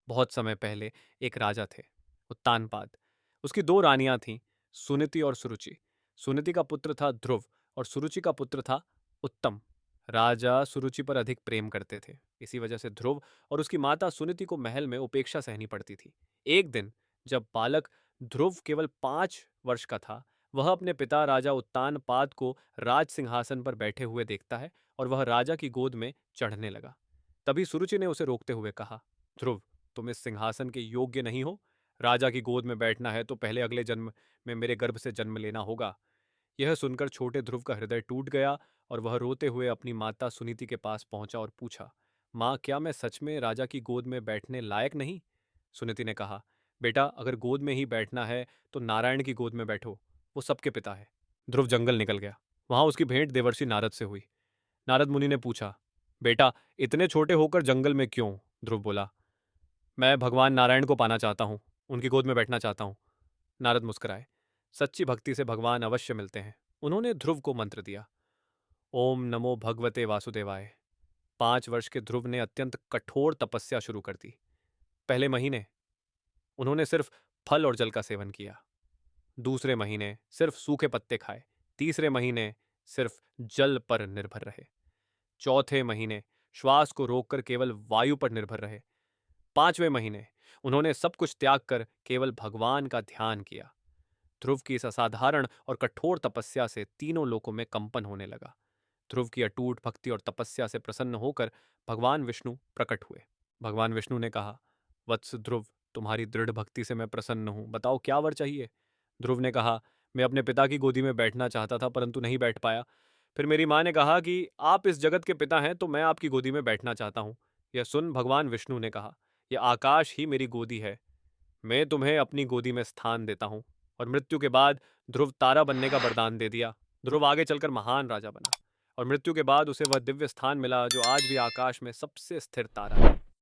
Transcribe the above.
बहुत समय पहले एक राजा थे, उत्तानपाद। उसकी दो रानियां थीं, सुनीति और सुरुचि। सुनीति का पुत्र था ध्रुव और सुरुचि का पुत्र था उत्तम। राजा सुरुचि पर अधिक प्रेम करते थे। इसी वजह से ध्रुव और उसकी माता सुनीति को महल में उपेक्षा सहनी पड़ती थी। एक दिन जब बालक ध्रुव केवल 5 वर्ष का था, वह अपने पिता राजा उत्तानपाद को राज सिंहासन पर बैठे हुए देखता है और वह राजा की गोद में चढ़ने लगा। तभी सुरुचि ने उसे रोकते हुए कहा, ध्रुव, तुम इस सिंहासन के योग्य नहीं हो। राजा की गोद में बैठना है तो पहले अगले जन्म में मेरे गर्भ से जन्म लेना होगा। यह सुनकर छोटे ध्रुव का हृदय टूट गया और वह रोते हुए अपनी माता सुनीति के पास पहुंचा और पूछा, माँ, क्या मैं सच में राजा की गोद में बैठने लायक नहीं? सुनीति ने कहा, बेटा, अगर गोद में ही बैठना है तो नारायण की गोद में बैठो, वो सबके पिता है। ध्रुव जंगल निकल गया। वहां उसकी भेंट देवर्षि नारद से हुई। नारद मुनि ने पूछा, बेटा, इतने छोटे होकर जंगल में क्यों? ध्रुव बोला, मैं भगवान नारायण को पाना चाहता हूँ, उनकी गोद में बैठना चाहता हूँ। नारद मुस्कुराए, सच्ची भक्ति से भगवान अवश्य मिलते हैं। उन्होंने ध्रुव को मंत्र दिया, ओम नमो भगवते वासुदेवाय। 5 वर्ष के ध्रुव ने अत्यंत कठोर तपस्या शुरू कर दी। पहले महीने उन्होंने सिर्फ फल और जल का सेवन किया। दूसरे महीने सिर्फ सूखे पत्ते खाए। तीसरे महीने सिर्फ जल पर निर्भर रहे। चौथे महीने श्वास को रोककर केवल वायु पर निर्भर रहे। 5वें महीने उन्होंने सब कुछ त्याग कर केवल भगवान का ध्यान किया। ध्रुव की इस असाधारण और कठोर तपस्या से तीनों लोकों में कंपन होने लगा। ध्रुव की अटूट भक्ति और तपस्या से प्रसन्न होकर भगवान विष्णु प्रकट हुए। भगवान विष्णु ने कहा, वत्स ध्रुव, तुम्हारी दृढ़ भक्ति से मैं प्रसन्न हूं, बताओ क्या वर चाहिए? ध्रुव ने कहा, मैं अपने पिता की गोदी में बैठना चाहता था परंतु नहीं बैठ पाया। फिर मेरी माँ ने कहा कि आप इस जगत के पिता हैं तो मैं आपकी गोदी में बैठना चाहता हूँ। यह सुन भगवान विष्णु ने कहा, यह आकाश ही मेरी गोदी है, मैं तुम्हें अपनी गोदी में स्थान देता हूँ। और मृत्यु के बाद ध्रुव तारा बनने का वरदान दे दिया। ध्रुव आगे चलकर महान राजा बना और मृत्यु के बाद उसे वह दिव्य स्थान मिला जो आज भी आकाश में सबसे स्थिर तारा है।